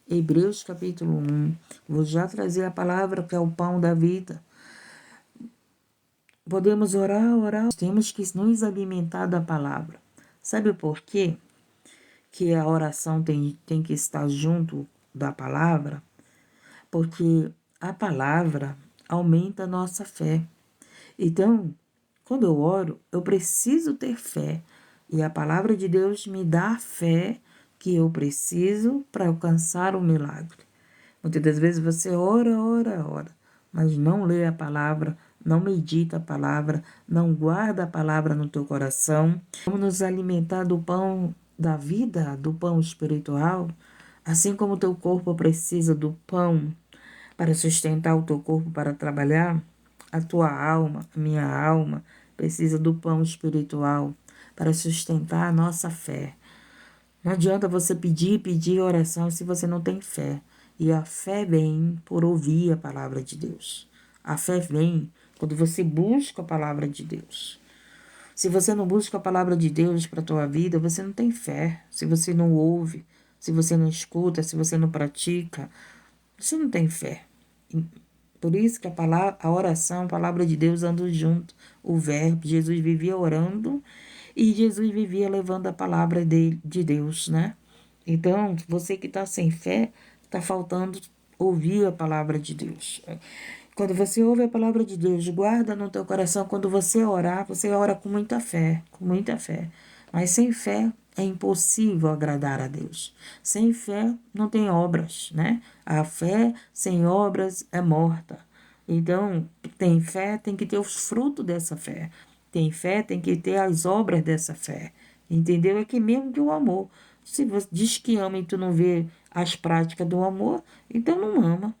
Hebreus capítulo 1. Vou já trazer a palavra que é o pão da vida. Podemos orar. Temos que nos alimentar da palavra. Sabe por quê? Que a oração tem que estar junto da palavra? Porque a palavra aumenta a nossa fé. Então, quando eu oro, eu preciso ter fé. E a palavra de Deus me dá a fé que eu preciso para alcançar o milagre. Muitas das vezes você ora, mas não lê a palavra, não medita a palavra, não guarda a palavra no teu coração. Vamos nos alimentar do pão da vida, do pão espiritual, assim como o teu corpo precisa do pão para sustentar o teu corpo para trabalhar, a tua alma, a minha alma, precisa do pão espiritual para sustentar a nossa fé. Não adianta você pedir oração se você não tem fé. E a fé vem por ouvir a palavra de Deus. A fé vem quando você busca a palavra de Deus. Se você não busca a palavra de Deus para a tua vida, você não tem fé. Se você não ouve, se você não escuta, se você não pratica, você não tem fé. Por isso que a oração, a palavra de Deus andam junto. O verbo, Jesus vivia orando e Jesus vivia levando a palavra de Deus, né? Então, você que está sem fé, está faltando ouvir a palavra de Deus. Quando você ouve a palavra de Deus, guarda no teu coração. Quando você orar, você ora com muita fé, com muita fé. Mas sem fé é impossível agradar a Deus. Sem fé não tem obras, né? A fé sem obras é morta. Então, tem fé, tem que ter os frutos dessa fé. Tem fé, tem que ter as obras dessa fé. Entendeu? É que mesmo que o amor. Se você diz que ama e tu não vê as práticas do amor, então não ama.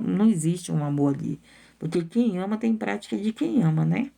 Não existe um amor ali. Porque quem ama tem prática de quem ama, né?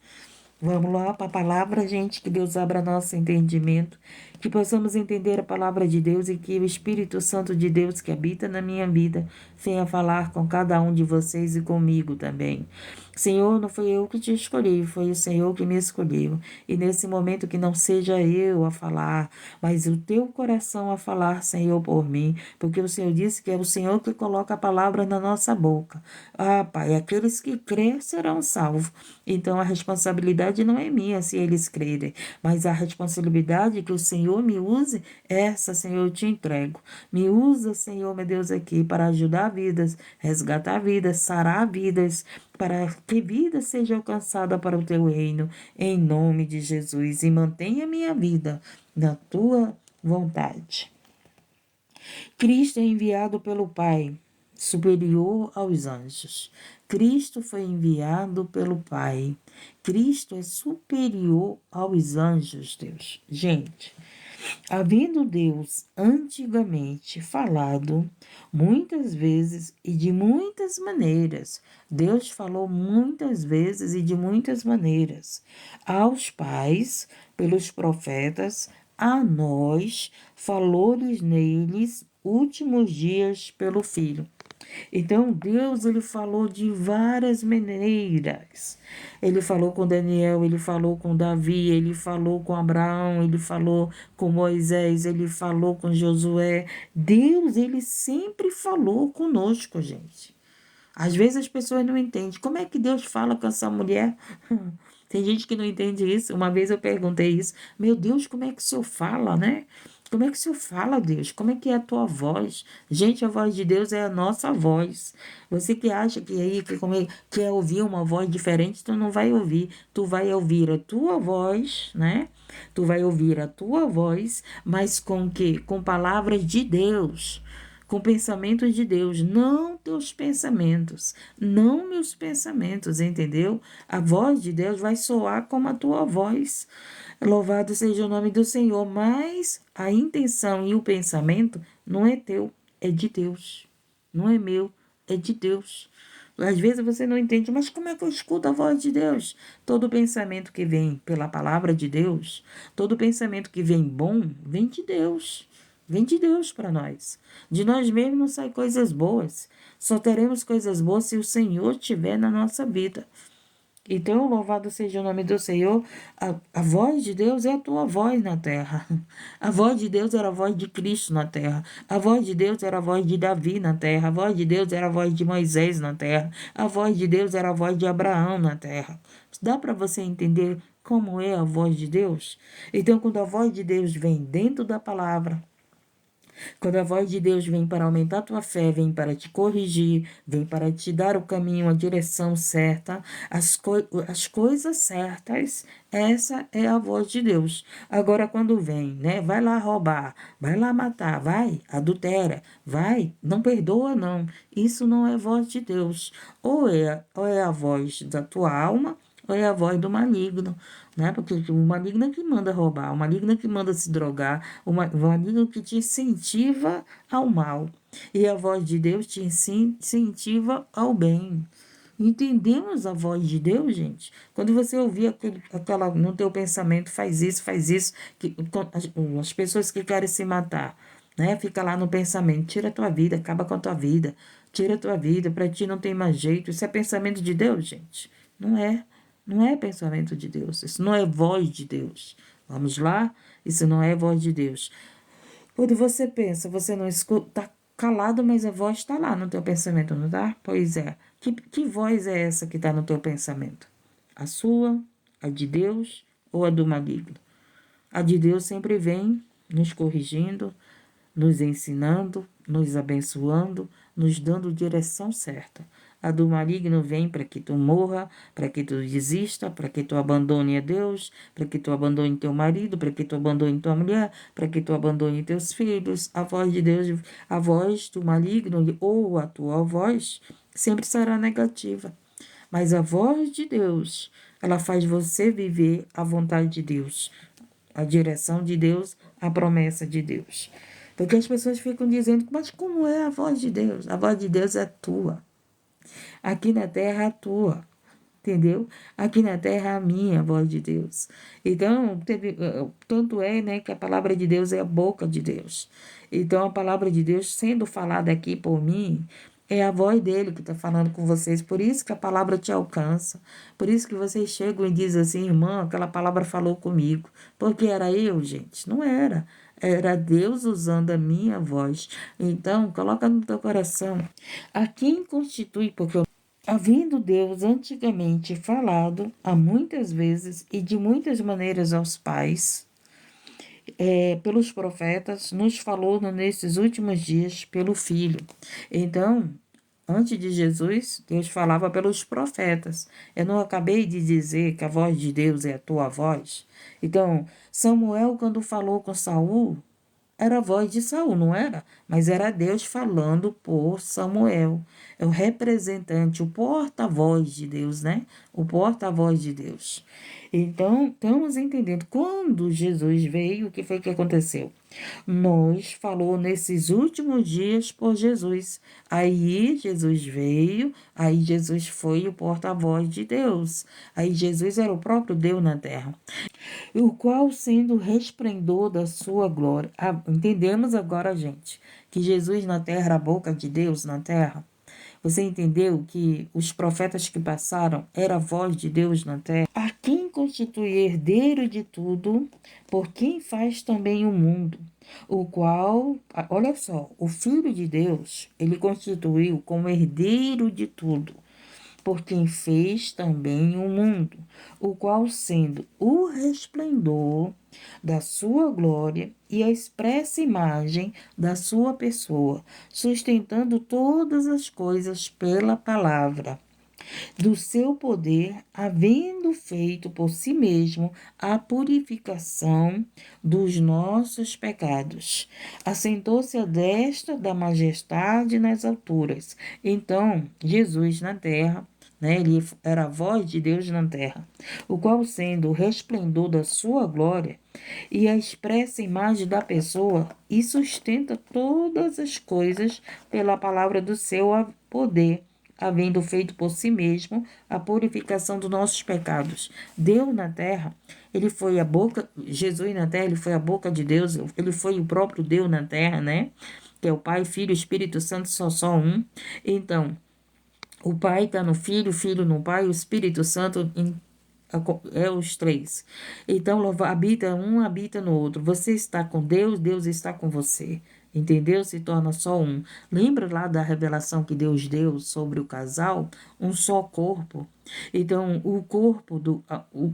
Vamos lá para a palavra, gente, que Deus abra nosso entendimento, que possamos entender a palavra de Deus e que o Espírito Santo de Deus que habita na minha vida venha falar com cada um de vocês e comigo também. Senhor, não foi eu que te escolhi, foi o Senhor que me escolheu. E nesse momento que não seja eu a falar, mas o teu coração a falar, Senhor, por mim, porque o Senhor disse que é o Senhor que coloca a palavra na nossa boca. Ah, Pai, aqueles que crêem serão salvos. Então a responsabilidade não é minha se eles crerem, mas a responsabilidade que o Senhor me use, essa, Senhor, eu te entrego. Me usa, Senhor, meu Deus, aqui para ajudar vidas, resgatar vidas, sarar vidas, para que vida seja alcançada para o teu reino, em nome de Jesus, e mantenha minha vida na tua vontade. Cristo é enviado pelo Pai, superior aos anjos. Cristo foi enviado pelo Pai. Cristo é superior aos anjos, Deus. Gente, havendo Deus antigamente falado muitas vezes e de muitas maneiras, Deus falou muitas vezes e de muitas maneiras aos pais, pelos profetas, a nós, falou-lhes neles últimos dias pelo Filho. Então, Deus, ele falou de várias maneiras. Ele falou com Daniel, ele falou com Davi, ele falou com Abraão, ele falou com Moisés, ele falou com Josué. Deus, ele sempre falou conosco, gente. Às vezes as pessoas não entendem. Como é que Deus fala com essa mulher? Tem gente que não entende isso. Uma vez eu perguntei isso. Meu Deus, como é que o Senhor fala, né? Como é que o Senhor fala, Deus? Como é que é a tua voz? Gente, a voz de Deus é a nossa voz. Você que acha que aí quer ouvir uma voz diferente, tu não vai ouvir. Tu vai ouvir a tua voz, né? Tu vai ouvir a tua voz, mas com quê? Com palavras de Deus. Com pensamentos de Deus, não teus pensamentos, não meus pensamentos, entendeu? A voz de Deus vai soar como a tua voz. Louvado seja o nome do Senhor, mas a intenção e o pensamento não é teu, é de Deus. Não é meu, é de Deus. Às vezes você não entende, mas como é que eu escuto a voz de Deus? Todo pensamento que vem pela palavra de Deus, todo pensamento que vem bom, vem de Deus. Vem de Deus para nós. De nós mesmos não saem coisas boas. Só teremos coisas boas se o Senhor estiver na nossa vida. Então, louvado seja o nome do Senhor. A voz de Deus é a tua voz na terra. A voz de Deus era a voz de Cristo na terra. A voz de Deus era a voz de Davi na terra. A voz de Deus era a voz de Moisés na terra. A voz de Deus era a voz de Abraão na terra. Dá para você entender como é a voz de Deus? Então, quando a voz de Deus vem dentro da palavra, quando a voz de Deus vem para aumentar a tua fé, vem para te corrigir, vem para te dar o caminho, a direção certa, as coisas certas, essa é a voz de Deus. Agora, quando vem, né? Vai lá roubar, vai lá matar, vai, adultera, vai, não perdoa, não. Isso não é voz de Deus. Ou é a voz da tua alma, ou é a voz do maligno, né? Porque o maligno é que manda roubar, o maligno é que manda se drogar, o maligno que te incentiva ao mal. E a voz de Deus te incentiva ao bem. Entendemos a voz de Deus, gente? Quando você ouvir aquela no teu pensamento, faz isso, que, as pessoas que querem se matar, né? Fica lá no pensamento, tira a tua vida, acaba com a tua vida, tira a tua vida, para ti não tem mais jeito. Isso é pensamento de Deus, gente? Não é. Não é pensamento de Deus, isso não é voz de Deus. Vamos lá? Isso não é voz de Deus. Quando você pensa, você não escuta, tá calado, mas a voz está lá no teu pensamento, não tá? Pois é. Que voz é essa que está no teu pensamento? A sua, a de Deus ou a do maligno? A de Deus sempre vem nos corrigindo, nos ensinando, nos abençoando, nos dando direção certa. A do maligno vem para que tu morra, para que tu desista, para que tu abandone a Deus, para que tu abandone teu marido, para que tu abandone tua mulher, para que tu abandone teus filhos. A voz de Deus, a voz do maligno ou a tua voz sempre será negativa. Mas a voz de Deus, ela faz você viver a vontade de Deus, a direção de Deus, a promessa de Deus. Porque as pessoas ficam dizendo, mas como é a voz de Deus? A voz de Deus é tua. Aqui na terra é tua. Entendeu? Aqui na terra é a minha voz de Deus. Então, tanto é, né, que a palavra de Deus é a boca de Deus. Então, a palavra de Deus sendo falada aqui por mim, é a voz dele que está falando com vocês. Por isso que a palavra te alcança. Por isso que vocês chegam e dizem assim, irmã, aquela palavra falou comigo. Porque era eu, gente? Não era. Era Deus usando a minha voz. Então, coloca no teu coração. A quem constitui, porque havendo Deus antigamente falado há muitas vezes e de muitas maneiras aos pais, pelos profetas, nos falou nesses últimos dias pelo Filho. Então, antes de Jesus, Deus falava pelos profetas. Eu não acabei de dizer que a voz de Deus é a tua voz? Então, Samuel, quando falou com Saul, era a voz de Saul, não era? Mas era Deus falando por Samuel. É o representante, o porta-voz de Deus, né? O porta-voz de Deus. Então, estamos entendendo. Quando Jesus veio, o que foi que aconteceu? Nos falou nesses últimos dias por Jesus. Aí Jesus veio, aí Jesus foi o porta-voz de Deus. Aí Jesus era o próprio Deus na terra, o qual sendo resplendor da sua glória. Entendemos agora, gente, que Jesus na terra era a boca de Deus na terra? Você entendeu que os profetas que passaram era a voz de Deus na terra? A quem constitui herdeiro de tudo, por quem faz também o mundo, o qual, olha só, o Filho de Deus, ele constituiu como herdeiro de tudo, por quem fez também o mundo, o qual sendo o resplendor da sua glória e a expressa imagem da sua pessoa, sustentando todas as coisas pela palavra do seu poder, havendo feito por si mesmo a purificação dos nossos pecados. Assentou-se à destra da majestade nas alturas. Então, Jesus na terra, né, ele era a voz de Deus na terra, o qual sendo o resplendor da sua glória e a expressa imagem da pessoa, e sustenta todas as coisas pela palavra do seu poder, havendo feito por si mesmo a purificação dos nossos pecados. Deus na terra, ele foi a boca, Jesus na terra, ele foi a boca de Deus, ele foi o próprio Deus na terra, né? Que é o Pai, Filho e Espírito Santo, só um. Então, O Pai está no Filho, o Filho no Pai, o Espírito Santo é os três. Então, habita um, habita no outro. Você está com Deus, Deus está com você. Entendeu? Se torna só um. Lembra lá da revelação que Deus deu sobre o casal? Um só corpo. Então, o corpo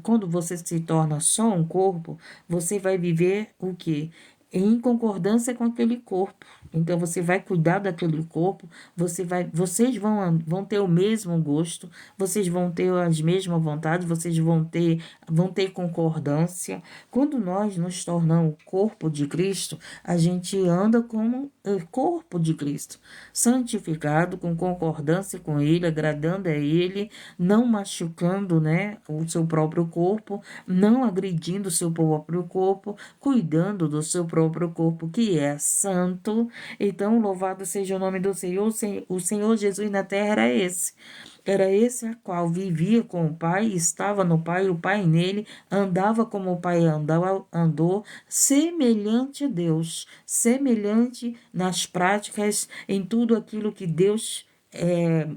quando você se torna só um corpo, você vai viver o quê? Em concordância com aquele corpo. Então você vai cuidar daquele corpo, vocês vão ter o mesmo gosto, vocês vão ter as mesmas vontades, vocês vão ter concordância. Quando nós nos tornamos o corpo de Cristo, a gente anda como o corpo de Cristo, santificado, com concordância com Ele, agradando a Ele, não machucando, né, o seu próprio corpo, não agredindo o seu próprio corpo, cuidando do seu próprio corpo, que é santo. Então, louvado seja o nome do Senhor. O Senhor Jesus na terra era esse. Era esse a qual vivia com o Pai, estava no Pai, o Pai nele, andava como o Pai andou, semelhante a Deus, semelhante nas práticas, em tudo aquilo que Deus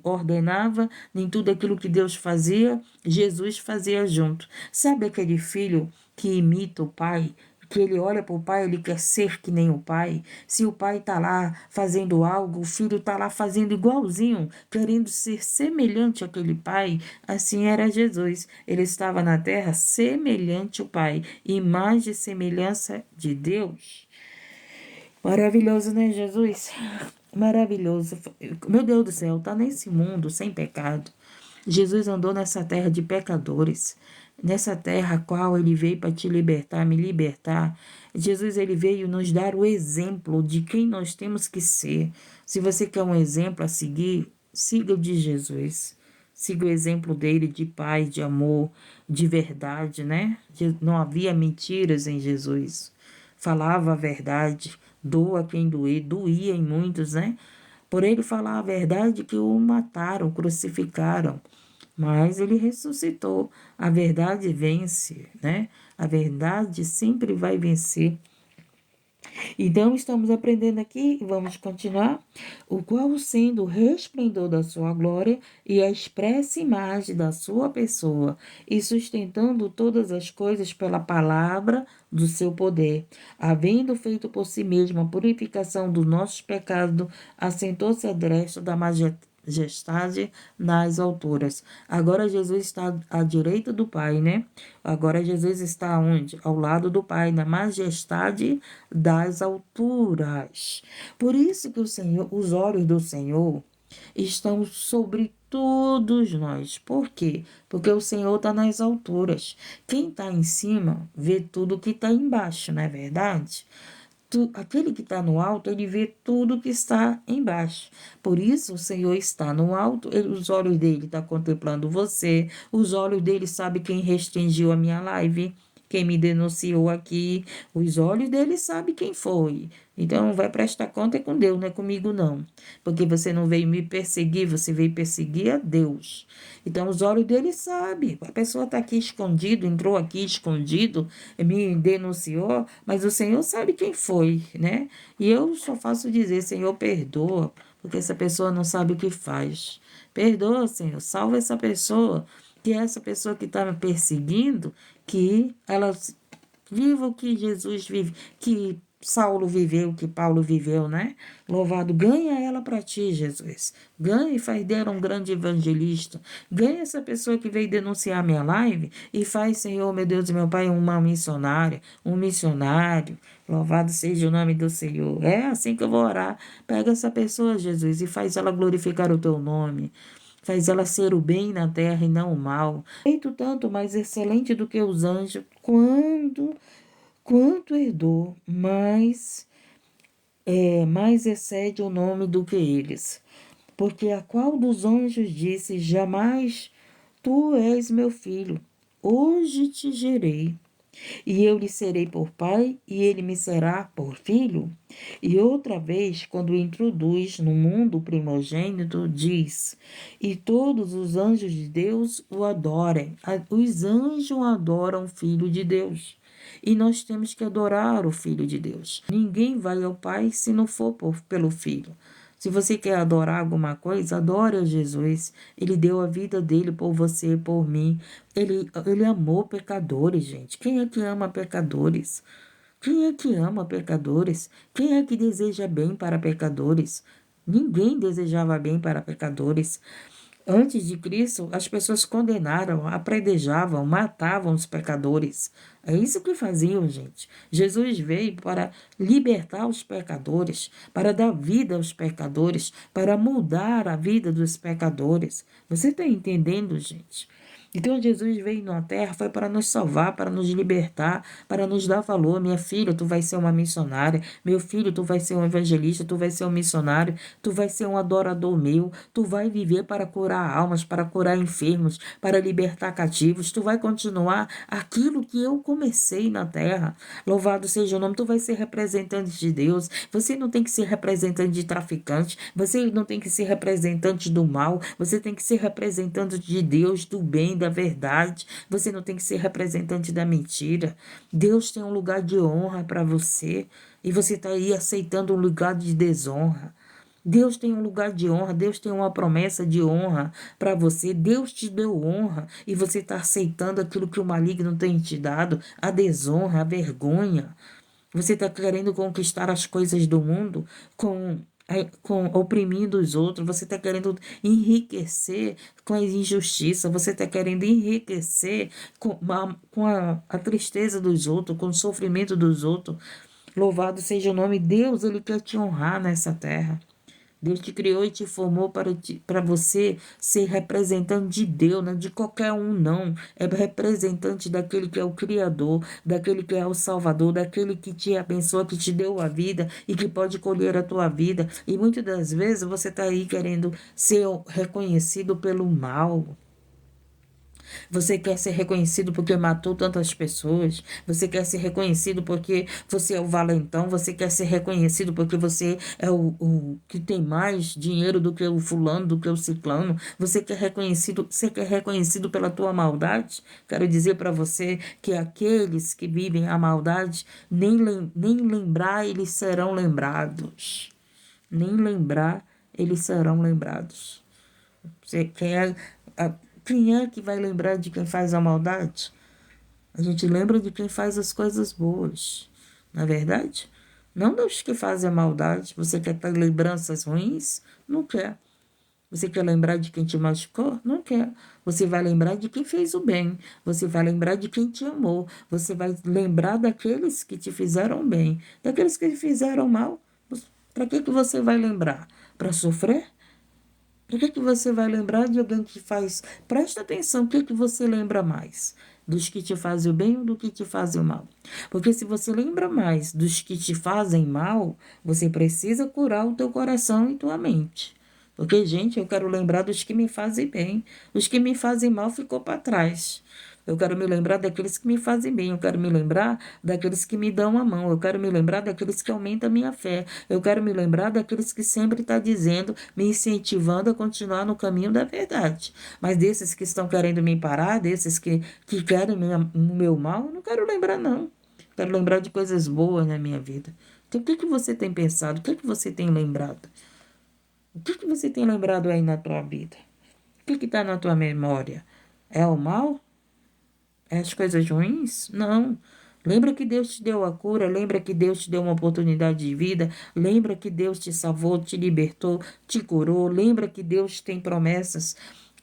ordenava, em tudo aquilo que Deus fazia, Jesus fazia junto. Sabe aquele filho que imita o pai? Que ele olha para o pai, ele quer ser que nem o pai. Se o pai está lá fazendo algo, o filho está lá fazendo igualzinho, querendo ser semelhante àquele pai. Assim era Jesus. Ele estava na terra semelhante ao pai, imagem e semelhança de Deus. Maravilhoso, né, Jesus? Maravilhoso. Meu Deus do céu, tá nesse mundo sem pecado. Jesus andou nessa terra de pecadores, nessa terra a qual ele veio para te libertar, me libertar. Jesus, ele veio nos dar o exemplo de quem nós temos que ser. Se você quer um exemplo a seguir, siga o de Jesus. Siga o exemplo dele de paz, de amor, de verdade, né? Não havia mentiras em Jesus. Falava a verdade, doa quem doer, doía em muitos, né? Por ele falar a verdade que o mataram, crucificaram. Mas ele ressuscitou. A verdade vence, né? A verdade sempre vai vencer. Então, estamos aprendendo aqui, vamos continuar. O qual, sendo o resplendor da sua glória e a expressa imagem da sua pessoa, e sustentando todas as coisas pela palavra do seu poder, havendo feito por si mesmo a purificação dos nossos pecados, assentou-se à destra da majestade nas alturas. Agora Jesus está à direita do Pai, né? Agora Jesus está onde? Ao lado do Pai, na majestade das alturas. Por isso que os olhos do Senhor estão sobre todos nós. Por quê? Porque o Senhor está nas alturas. Quem está em cima vê tudo que está embaixo, não é verdade? Aquele que está no alto, ele vê tudo que está embaixo. Por isso, o Senhor está no alto, os olhos dele estão contemplando você, os olhos dele sabem quem restringiu a minha live, quem me denunciou aqui, os olhos dele sabem quem foi. Então, vai prestar conta com Deus, não é comigo não. Porque você não veio me perseguir, você veio perseguir a Deus. Então, os olhos dele sabem. A pessoa está aqui escondido, entrou aqui escondido, me denunciou, mas o Senhor sabe quem foi, né? E eu só faço dizer, Senhor, perdoa, porque essa pessoa não sabe o que faz. Perdoa, Senhor, salva essa pessoa, que é essa pessoa que está me perseguindo, que ela viva o que Jesus vive, que Saulo viveu, que Paulo viveu, né? Louvado, ganha ela para ti, Jesus. Ganha e faz dela um grande evangelista. Ganha essa pessoa que veio denunciar minha live e faz, Senhor, meu Deus e meu Pai, uma missionária, um missionário. Louvado seja o nome do Senhor. É assim que eu vou orar. Pega essa pessoa, Jesus, e faz ela glorificar o teu nome. Faz ela ser o bem na terra e não o mal. Feito tanto mais excelente do que os anjos, quanto herdou, mais excede o nome do que eles. Porque a qual dos anjos disse, jamais tu és meu filho, hoje te gerei. E eu lhe serei por pai, e ele me será por filho. E outra vez, quando introduz no mundo o primogênito, diz: e todos os anjos de Deus o adorem. Os anjos adoram o Filho de Deus. E nós temos que adorar o Filho de Deus. Ninguém vai ao Pai se não for pelo Filho. Se você quer adorar alguma coisa, adore a Jesus. Ele deu a vida dele por você, por mim. Ele amou pecadores, gente. Quem é que ama pecadores? Quem é que ama pecadores? Quem é que deseja bem para pecadores? Ninguém desejava bem para pecadores. Antes de Cristo, as pessoas condenaram, apredejavam, matavam os pecadores. É isso que faziam, gente. Jesus veio para libertar os pecadores, para dar vida aos pecadores, para mudar a vida dos pecadores. Você está entendendo, gente? Então Jesus veio na terra, foi para nos salvar, para nos libertar, para nos dar valor. Minha filha, tu vai ser uma missionária. Meu filho, tu vai ser um evangelista, tu vai ser um missionário, tu vai ser um adorador meu, tu vai viver para curar almas, para curar enfermos, para libertar cativos, tu vai continuar aquilo que eu comecei na terra. Louvado seja o nome, tu vai ser representante de Deus. Você não tem que ser representante de traficante, você não tem que ser representante do mal, você tem que ser representante de Deus, do bem, da verdade. Você não tem que ser representante da mentira. Deus tem um lugar de honra para você e você está aí aceitando um lugar de desonra. Deus tem um lugar de honra, Deus tem uma promessa de honra para você. Deus te deu honra e você está aceitando aquilo que o maligno tem te dado, a desonra, a vergonha. Você está querendo conquistar as coisas do mundo com oprimindo os outros, você está querendo enriquecer com a injustiça, você está querendo enriquecer com a tristeza dos outros, com o sofrimento dos outros. Louvado seja o nome de Deus, Ele quer te honrar nessa terra. Deus te criou e te formou para você ser representante de Deus, não de qualquer um, não. É representante daquele que é o Criador, daquele que é o Salvador, daquele que te abençoa, que te deu a vida e que pode colher a tua vida. E muitas das vezes você está aí querendo ser reconhecido pelo mal. Você quer ser reconhecido porque matou tantas pessoas. Você quer ser reconhecido porque você é o valentão. Você quer ser reconhecido porque você é o que tem mais dinheiro do que o fulano, do que o ciclano. Você quer reconhecido pela tua maldade? Quero dizer para você que aqueles que vivem a maldade, nem lembrar eles serão lembrados. Nem lembrar eles serão lembrados. Você quer. Quem é que vai lembrar de quem faz a maldade? A gente lembra de quem faz as coisas boas, não é verdade? Não dos que fazem a maldade. Você quer ter lembranças ruins? Não quer. Você quer lembrar de quem te machucou? Não quer. Você vai lembrar de quem fez o bem. Você vai lembrar de quem te amou. Você vai lembrar daqueles que te fizeram bem. Daqueles que te fizeram mal. Para que você vai lembrar? Para sofrer? Por que você vai lembrar de alguém que faz? Presta atenção, o que você lembra mais? Dos que te fazem o bem ou do que te fazem o mal? Porque se você lembra mais dos que te fazem mal, você precisa curar o teu coração e tua mente. Porque, gente, eu quero lembrar dos que me fazem bem. Os que me fazem mal ficou para trás. Eu quero me lembrar daqueles que me fazem bem. Eu quero me lembrar daqueles que me dão a mão. Eu quero me lembrar daqueles que aumentam a minha fé. Eu quero me lembrar daqueles que sempre estão dizendo, me incentivando a continuar no caminho da verdade. Mas desses que estão querendo me parar, desses que querem o meu mal, eu não quero lembrar, não. Quero lembrar de coisas boas na minha vida. Então, o que você tem pensado? O que você tem lembrado? O que você tem lembrado aí na tua vida? O que está na tua memória? É o mal? É as coisas ruins? Não. Lembra que Deus te deu a cura, lembra que Deus te deu uma oportunidade de vida, lembra que Deus te salvou, te libertou, te curou, lembra que Deus tem promessas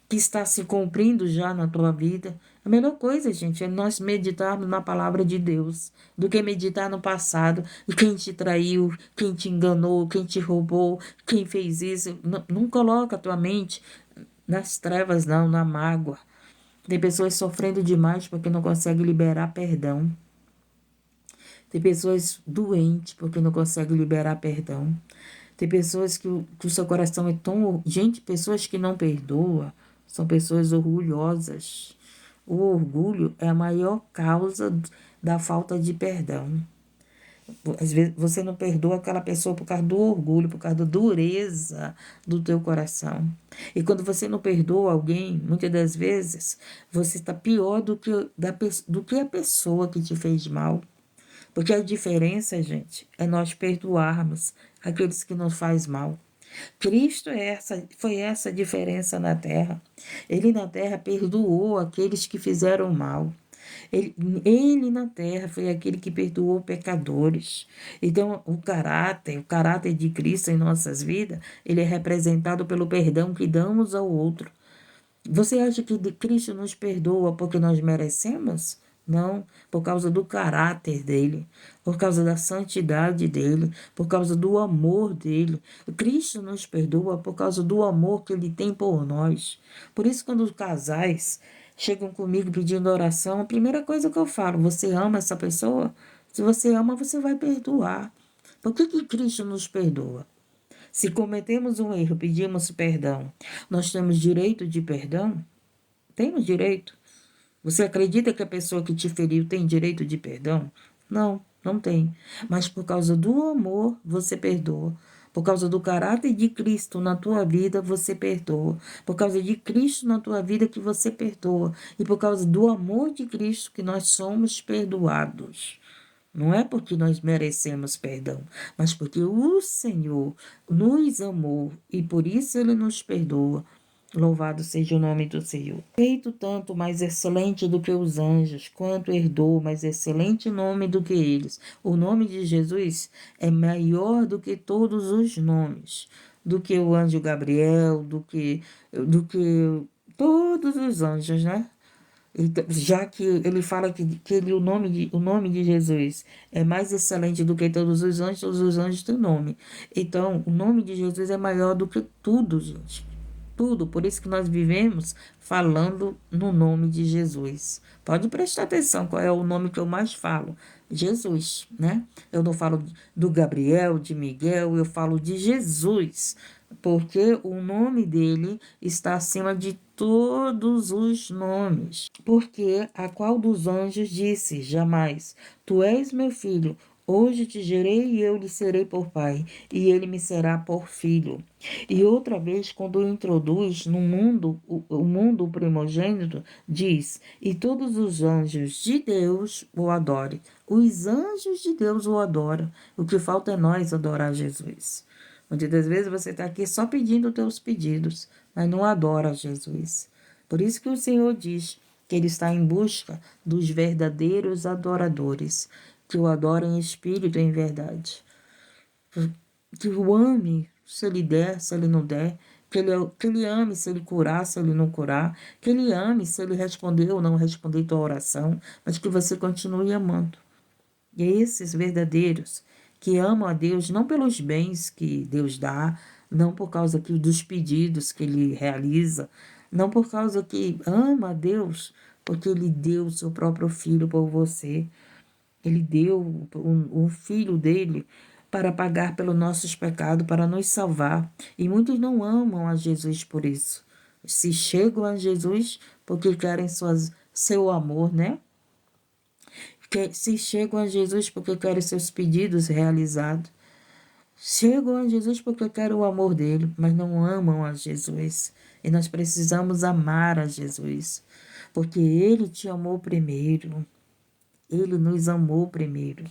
que está se cumprindo já na tua vida. A melhor coisa, gente, é nós meditarmos na palavra de Deus, do que meditar no passado, e quem te traiu, quem te enganou, quem te roubou, quem fez isso. Não, não coloca a tua mente nas trevas, não, na mágoa. Tem pessoas sofrendo demais porque não conseguem liberar perdão. Tem pessoas doentes porque não conseguem liberar perdão. Tem pessoas que o seu coração é tão... Gente, pessoas que não perdoam são pessoas orgulhosas. O orgulho é a maior causa da falta de perdão. Às vezes você não perdoa aquela pessoa por causa do orgulho, por causa da dureza do teu coração. E quando você não perdoa alguém, muitas das vezes, você está pior do que a pessoa que te fez mal. Porque a diferença, gente, é nós perdoarmos aqueles que nos faz mal. Cristo foi essa a diferença na terra. Ele na terra perdoou aqueles que fizeram mal. Ele na terra foi aquele que perdoou pecadores. Então, o caráter de Cristo em nossas vidas, ele é representado pelo perdão que damos ao outro. Você acha que Cristo nos perdoa porque nós merecemos? Não, por causa do caráter dele, por causa da santidade dele, por causa do amor dele. Cristo nos perdoa por causa do amor que ele tem por nós. Por isso, quando os casais chegam comigo pedindo oração, a primeira coisa que eu falo: você ama essa pessoa? Se você ama, você vai perdoar. Por que Cristo nos perdoa? Se cometemos um erro, pedimos perdão, nós temos direito de perdão? Temos direito. Você acredita que a pessoa que te feriu tem direito de perdão? Não, não tem. Mas por causa do amor, você perdoa. Por causa do caráter de Cristo na tua vida, você perdoa. Por causa de Cristo na tua vida que você perdoa. E por causa do amor de Cristo que nós somos perdoados. Não é porque nós merecemos perdão, mas porque o Senhor nos amou e por isso ele nos perdoa. Louvado seja o nome do Senhor. Feito tanto mais excelente do que os anjos, quanto herdou mais excelente nome do que eles. O nome de Jesus é maior do que todos os nomes, do que o anjo Gabriel, do que todos os anjos, né? Então, já que ele fala que o nome de Jesus é mais excelente do que todos os anjos têm nome. Então, o nome de Jesus é maior do que tudo, gente. Tudo. Por isso que nós vivemos falando no nome de Jesus. Pode prestar atenção qual é o nome que eu mais falo. Jesus, né? Eu não falo do Gabriel, de Miguel, eu falo de Jesus, porque o nome dele está acima de todos os nomes. Porque a qual dos anjos disse jamais: Tu és meu filho, hoje te gerei e eu lhe serei por pai, e ele me será por filho. E outra vez, quando introduz no mundo o mundo primogênito, diz: E todos os anjos de Deus o adorem. Os anjos de Deus o adoram. O que falta é nós adorar Jesus. Muitas das vezes você está aqui só pedindo os teus pedidos, mas não adora Jesus. Por isso que o Senhor diz que Ele está em busca dos verdadeiros adoradores, que o adorem em espírito e em verdade. Que o ame, se Ele der, se Ele não der. Que ele ame se Ele curar, se Ele não curar. Que Ele ame se Ele responder ou não responder tua oração, mas que você continue amando. E esses verdadeiros que amam a Deus não pelos bens que Deus dá, não por causa dos pedidos que Ele realiza, não por causa que ama a Deus, porque Ele deu o seu próprio filho por você. Ele deu o filho dele para pagar pelos nossos pecados, para nos salvar. E muitos não amam a Jesus por isso. Se chegam a Jesus porque querem seu amor, né? Se chegam a Jesus porque querem seus pedidos realizados. Chegam a Jesus porque querem o amor dele, mas não amam a Jesus. E nós precisamos amar a Jesus, porque ele te amou primeiro. Ele nos amou primeiro.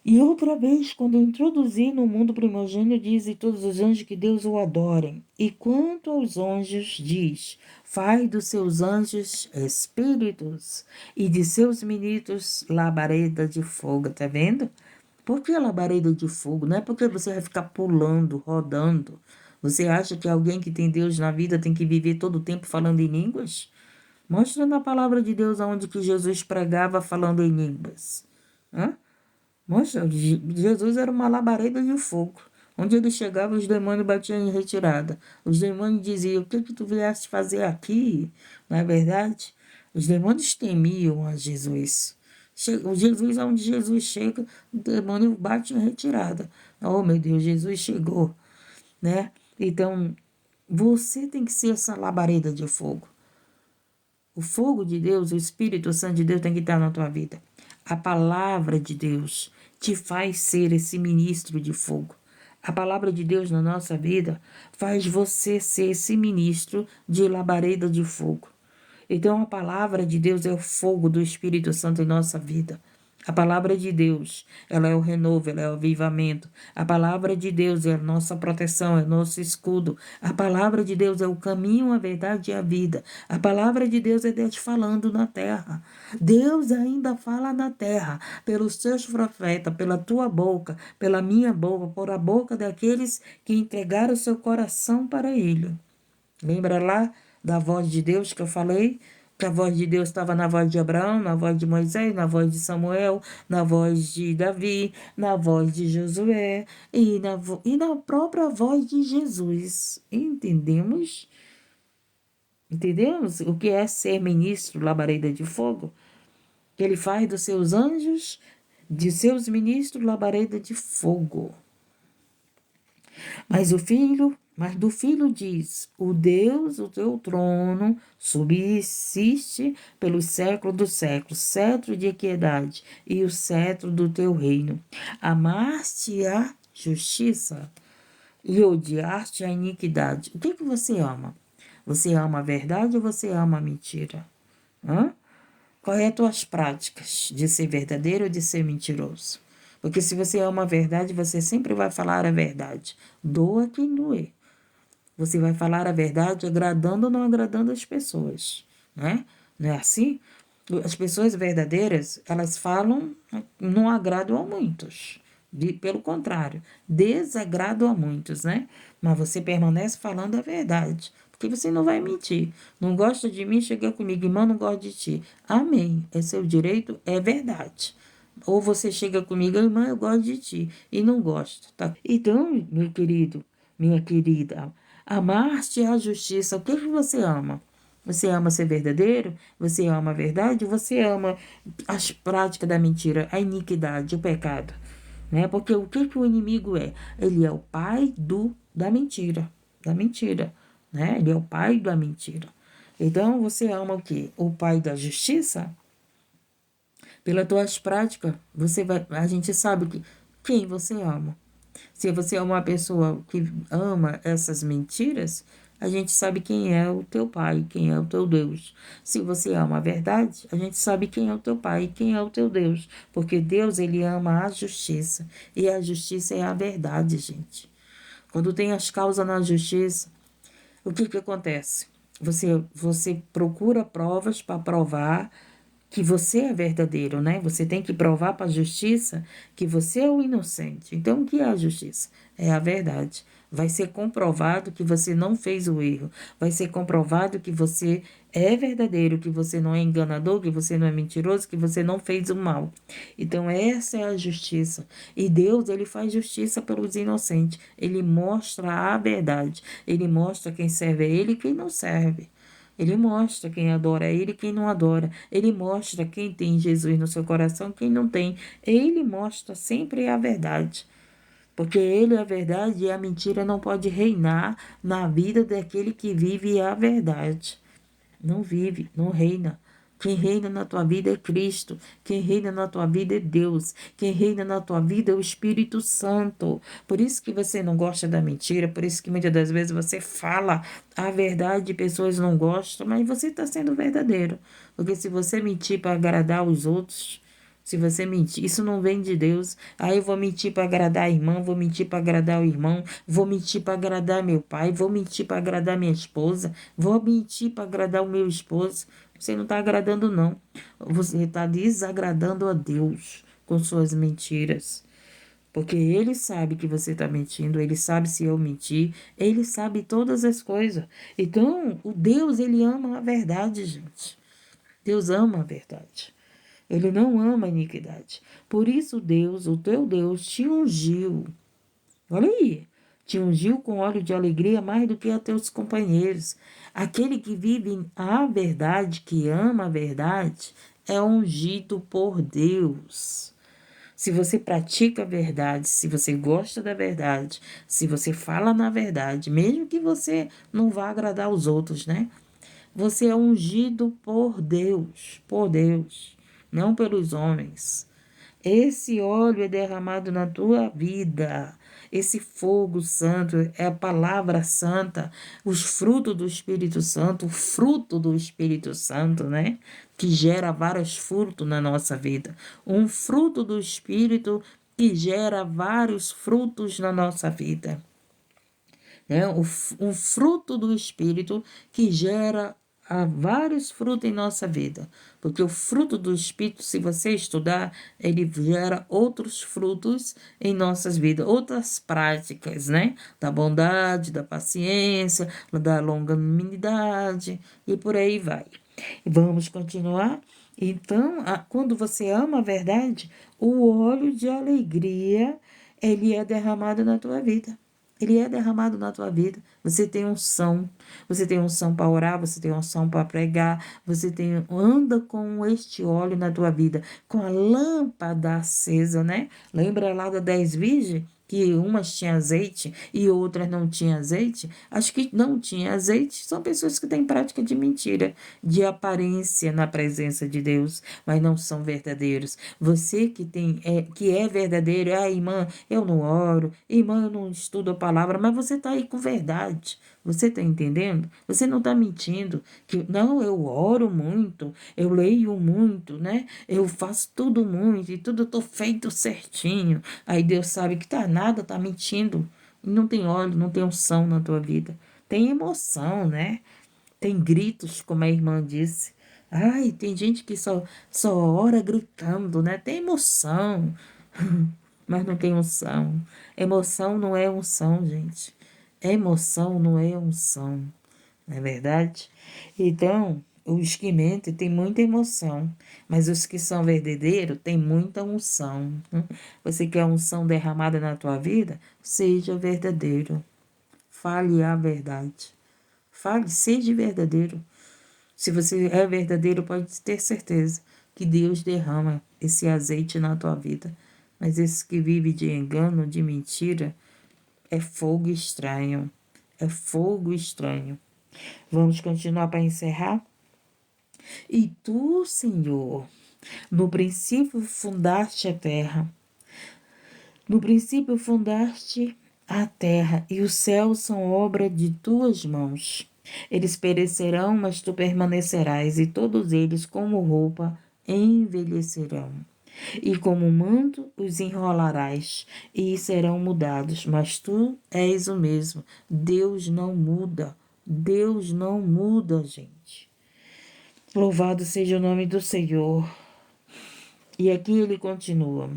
E outra vez, quando introduzir no mundo primogênito, diz: E todos os anjos que Deus o adorem. E quanto aos anjos, diz: Faz dos seus anjos espíritos e de seus ministros labareda de fogo. Tá vendo? Por que labareda de fogo? Não é porque você vai ficar pulando, rodando. Você acha que alguém que tem Deus na vida tem que viver todo o tempo falando em línguas? Mostra na palavra de Deus aonde que Jesus pregava falando em línguas. Hã? Mostra, Jesus era uma labareda de fogo. Onde ele chegava, os demônios batiam em retirada. Os demônios diziam: O que tu vieste fazer aqui? Não é verdade? Os demônios temiam a Jesus. Jesus, onde Jesus chega, o demônio bate em retirada. Oh, meu Deus, Jesus chegou, né? Então, você tem que ser essa labareda de fogo. O fogo de Deus, o Espírito Santo de Deus tem que estar na tua vida. A palavra de Deus te faz ser esse ministro de fogo. A palavra de Deus na nossa vida faz você ser esse ministro de labareda de fogo. Então, a palavra de Deus é o fogo do Espírito Santo em nossa vida. A palavra de Deus, ela é o renovo, ela é o avivamento. A palavra de Deus é a nossa proteção, é o nosso escudo. A palavra de Deus é o caminho, a verdade e a vida. A palavra de Deus é Deus falando na terra. Deus ainda fala na terra, pelos seus profetas, pela tua boca, pela minha boca, por a boca daqueles que entregaram o seu coração para Ele. Lembra lá da voz de Deus que eu falei? Que a voz de Deus estava na voz de Abraão, na voz de Moisés, na voz de Samuel, na voz de Davi, na voz de Josué e na própria voz de Jesus. Entendemos? Entendemos o que é ser ministro, labareda de fogo? Que ele faz dos seus anjos, de seus ministros, labareda de fogo. Mas do filho diz: o Deus, o teu trono, subsiste pelos séculos dos séculos, cetro de equidade e o cetro do teu reino. Amaste a justiça e odiaste a iniquidade. O que você ama? Você ama a verdade ou você ama a mentira? Qual é as tuas práticas de ser verdadeiro ou de ser mentiroso? Porque se você ama a verdade, você sempre vai falar a verdade. Doa quem doer. Você vai falar a verdade agradando ou não agradando as pessoas, né? Não é assim? As pessoas verdadeiras, elas falam, não agradam a muitos. Pelo contrário, desagradam a muitos, né? Mas você permanece falando a verdade. Porque você não vai mentir. Não gosta de mim, chega comigo, irmão, não gosto de ti. Amém. É seu direito, é verdade. Ou você chega comigo, irmã, eu gosto de ti. E não gosto, tá? Então, meu querido, minha querida, amar-te é a justiça. O que você ama? Você ama ser verdadeiro? Você ama a verdade? Você ama as práticas da mentira, a iniquidade, o pecado? Né? Porque o que o inimigo é? Ele é o pai da mentira. Da mentira. Né? Ele é o pai da mentira. Então, você ama o quê? O pai da justiça? Pelas tuas práticas, a gente sabe quem você ama. Se você é uma pessoa que ama essas mentiras, a gente sabe quem é o teu pai, quem é o teu Deus. Se você ama a verdade, a gente sabe quem é o teu pai, quem é o teu Deus. Porque Deus, ele ama a justiça. E a justiça é a verdade, gente. Quando tem as causas na justiça, o que acontece? Você procura provas para provar que você é verdadeiro, né? Você tem que provar para a justiça que você é o inocente. Então, o que é a justiça? É a verdade. Vai ser comprovado que você não fez o erro. Vai ser comprovado que você é verdadeiro, que você não é enganador, que você não é mentiroso, que você não fez o mal. Então, essa é a justiça. E Deus, ele faz justiça pelos inocentes. Ele mostra a verdade. Ele mostra quem serve a ele e quem não serve. Ele mostra quem adora ele e quem não adora. Ele mostra quem tem Jesus no seu coração e quem não tem. Ele mostra sempre a verdade. Porque ele é a verdade e a mentira não pode reinar na vida daquele que vive a verdade. Não vive, não reina. Quem reina na tua vida é Cristo. Quem reina na tua vida é Deus. Quem reina na tua vida é o Espírito Santo. Por isso que você não gosta da mentira, por isso que muitas das vezes você fala a verdade e pessoas não gostam, mas você está sendo verdadeiro. Porque se você mentir para agradar os outros, se você mentir, isso não vem de Deus. Aí eu vou mentir para agradar a irmã, vou mentir para agradar o irmão, vou mentir para agradar meu pai, vou mentir para agradar minha esposa, vou mentir para agradar o meu esposo. Você não está agradando, não. Você está desagradando a Deus com suas mentiras. Porque ele sabe que você está mentindo, ele sabe se eu mentir, ele sabe todas as coisas. Então, o Deus, ele ama a verdade, gente. Deus ama a verdade. Ele não ama a iniquidade. Por isso Deus, o teu Deus, te ungiu. Olha aí. Te ungiu com óleo de alegria mais do que a teus companheiros. Aquele que vive a verdade, que ama a verdade, é ungido por Deus. Se você pratica a verdade, se você gosta da verdade, se você fala na verdade, mesmo que você não vá agradar os outros, né? Você é ungido por Deus, não pelos homens. Esse óleo é derramado na tua vida. esse fogo santo, é a palavra santa, os frutos do Espírito Santo, o fruto do Espírito Santo, né? Que gera vários frutos na nossa vida. Um fruto do Espírito que gera vários frutos na nossa vida, né? Um fruto do Espírito que gera vários frutos em nossa vida. Porque o fruto do Espírito, se você estudar, ele gera outros frutos em nossas vidas, outras práticas, né? Da bondade, da paciência, da longanimidade e por aí vai. Vamos continuar? Então, quando você ama a verdade, o óleo de alegria, ele é derramado na tua vida. Ele é derramado na tua vida. Você tem unção. Você tem unção para orar, você tem unção para pregar, anda com este óleo na tua vida, com a lâmpada acesa, né? Lembra lá da 10 virgens? Que umas tinham azeite e outras não tinham azeite? Acho que não tinha azeite são pessoas que têm prática de mentira, de aparência na presença de Deus, mas não são verdadeiros. Você que é verdadeiro, irmã, eu não oro, irmã, eu não estudo a palavra, mas você está aí com verdade. Você está entendendo? Você não está mentindo. Que não, eu oro muito, eu leio muito, né? Eu faço tudo muito e tudo estou feito certinho. Aí Deus sabe que tá nada, tá mentindo. Não tem óleo, não tem unção na tua vida. Tem emoção, né? Tem gritos, como a irmã disse. Ai, tem gente que só ora gritando, né? Tem emoção, mas não tem unção. Emoção não é unção, gente. Emoção não é unção, não é verdade? Então, os que mentem têm muita emoção, mas os que são verdadeiros têm muita unção. Você quer unção derramada na tua vida? Seja verdadeiro. Fale a verdade. Fale, seja verdadeiro. Se você é verdadeiro, pode ter certeza que Deus derrama esse azeite na tua vida. Mas esse que vive de engano, de mentira, é fogo estranho. É fogo estranho. Vamos continuar para encerrar? E tu, Senhor, no princípio fundaste a terra. No princípio fundaste a terra, e os céus são obra de tuas mãos. Eles perecerão, mas tu permanecerás, e todos eles, como roupa, envelhecerão. E como manto os enrolarás, e serão mudados, mas tu és o mesmo. Deus não muda. Deus não muda, gente. Louvado seja o nome do Senhor. E aqui ele continua: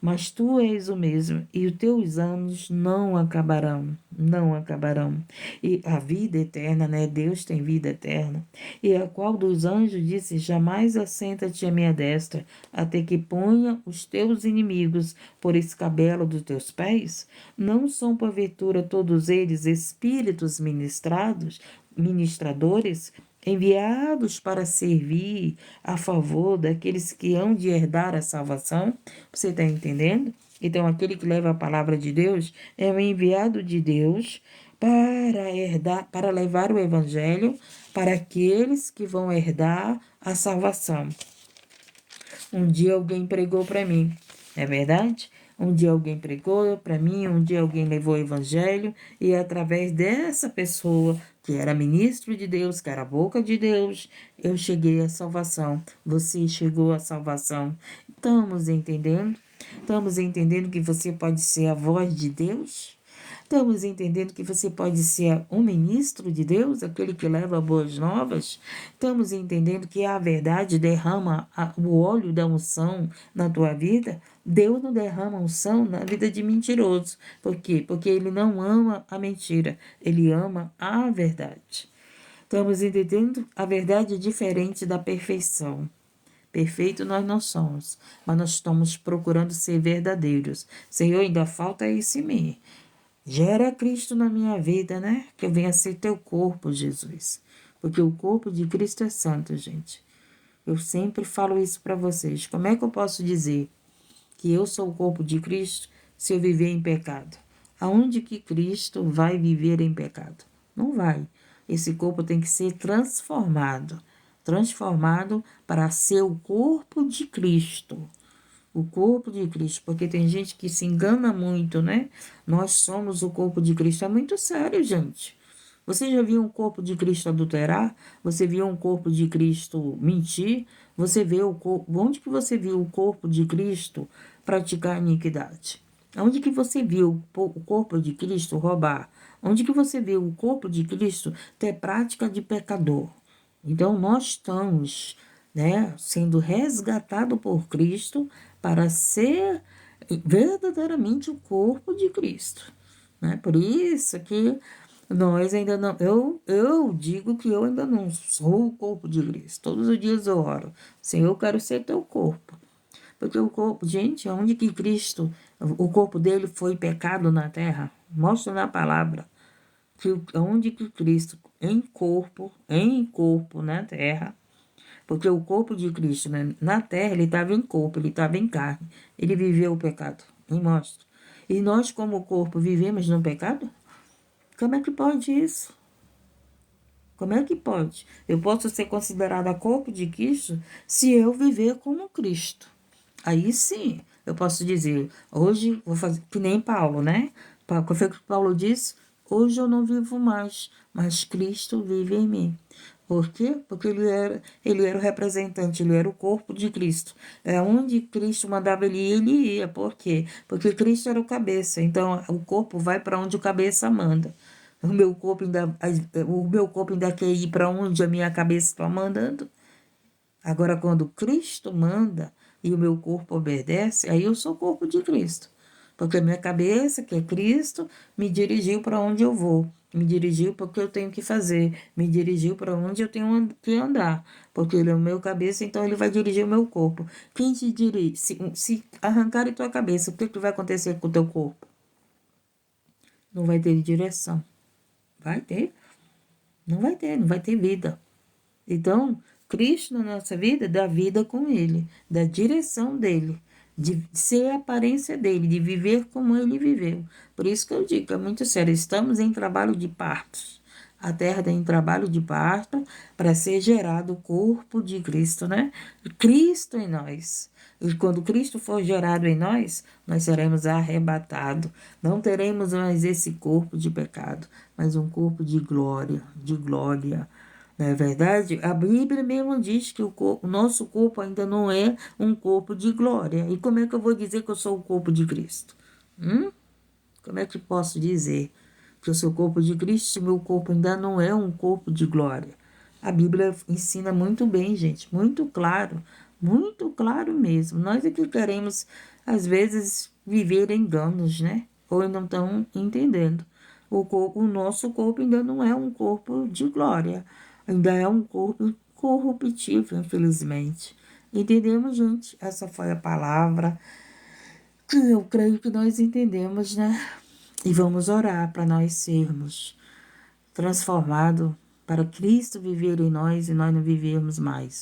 mas tu és o mesmo, e os teus anos não acabarão, não acabarão. E a vida eterna, né? Deus tem vida eterna. E a qual dos anjos disse: jamais assenta-te à minha destra, até que ponha os teus inimigos por escabelo dos teus pés? Não são porventura todos eles espíritos ministradores, enviados para servir a favor daqueles que hão de herdar a salvação? Você está entendendo? Então, aquele que leva a palavra de Deus é um enviado de Deus para levar o evangelho para aqueles que vão herdar a salvação. Um dia alguém pregou para mim, é verdade? Um dia alguém pregou para mim, um dia alguém levou o evangelho, e através dessa pessoa, que era ministro de Deus, que era a boca de Deus, eu cheguei à salvação. Você chegou à salvação. Estamos entendendo? Estamos entendendo que você pode ser a voz de Deus? Estamos entendendo que você pode ser um ministro de Deus, aquele que leva boas novas? Estamos entendendo que a verdade derrama o óleo da unção na tua vida? Deus não derrama unção na vida de mentiroso. Por quê? Porque ele não ama a mentira, ele ama a verdade. Estamos entendendo? A verdade é diferente da perfeição. Perfeito nós não somos, mas nós estamos procurando ser verdadeiros. Senhor, ainda falta isso em mim. Gera Cristo na minha vida, né? Que eu venha ser teu corpo, Jesus. Porque o corpo de Cristo é santo, gente. Eu sempre falo isso para vocês. Como é que eu posso dizer que eu sou o corpo de Cristo se eu viver em pecado? Aonde que Cristo vai viver em pecado? Não vai. Esse corpo tem que ser transformado. Transformado para ser o corpo de Cristo. o corpo de Cristo, porque tem gente que se engana muito, né? Nós somos o corpo de Cristo. É muito sério, gente. Você já viu um corpo de Cristo adulterar? Você viu um corpo de Cristo mentir? Você vê o corpo. Onde que você viu o corpo de Cristo praticar iniquidade? Onde que você viu o corpo de Cristo roubar? Onde que você viu o corpo de Cristo ter prática de pecador? Então nós estamos, né, sendo resgatado por Cristo para ser verdadeiramente o corpo de Cristo, né? Por isso que nós ainda não, eu digo que eu ainda não sou o corpo de Cristo. Todos os dias eu oro, Senhor, eu quero ser teu corpo. Porque o corpo, gente, onde que Cristo, o corpo dele foi pecado na terra? Mostra na palavra que onde que Cristo, em corpo na terra, porque o corpo de Cristo, né, na terra, ele estava em corpo, ele estava em carne, ele viveu o pecado, me mostra. E nós, como corpo, vivemos no pecado? Como é que pode isso? Como é que pode? Eu posso ser considerada corpo de Cristo se eu viver como Cristo. Aí sim, eu posso dizer, hoje vou fazer que nem Paulo, né? O que Paulo diz? Hoje eu não vivo mais, mas Cristo vive em mim. Por quê? Porque ele era o representante, ele era o corpo de Cristo. É onde Cristo mandava ele ir, ele ia. Por quê? Porque Cristo era o cabeça. Então, o corpo vai para onde o cabeça manda. O meu corpo ainda quer ir para onde a minha cabeça está mandando. Agora, quando Cristo manda e o meu corpo obedece, aí eu sou corpo de Cristo. Porque a minha cabeça, que é Cristo, me dirigiu para onde eu vou, me dirigiu para o que eu tenho que fazer, me dirigiu para onde eu tenho que andar. Porque ele é o meu cabeça, então ele vai dirigir o meu corpo. Quem te dirige? Se arrancarem tua cabeça, o que vai acontecer com o teu corpo? Não vai ter direção. Vai ter? Não vai ter vida. Então, Cristo na nossa vida dá vida com Ele, dá direção dele, de ser a aparência dele, de viver como ele viveu. Por isso que eu digo, é muito sério, estamos em trabalho de partos. A terra está em trabalho de parto para ser gerado o corpo de Cristo, né? Cristo em nós. E quando Cristo for gerado em nós, nós seremos arrebatados. Não teremos mais esse corpo de pecado, mas um corpo de glória, de glória. Não é verdade? A Bíblia mesmo diz que o nosso corpo ainda não é um corpo de glória. E como é que eu vou dizer que eu sou o corpo de Cristo? Como é que posso dizer que eu sou o corpo de Cristo se meu corpo ainda não é um corpo de glória? A Bíblia ensina muito bem, gente, muito claro mesmo. Nós é que queremos, às vezes, viver enganos, né? Ou não estão entendendo. O nosso corpo ainda não é um corpo de glória, ainda é um corpo corruptível, infelizmente. Entendemos, gente? Essa foi a palavra que eu creio que nós entendemos, né? E vamos orar para nós sermos transformados, para Cristo viver em nós e nós não vivermos mais.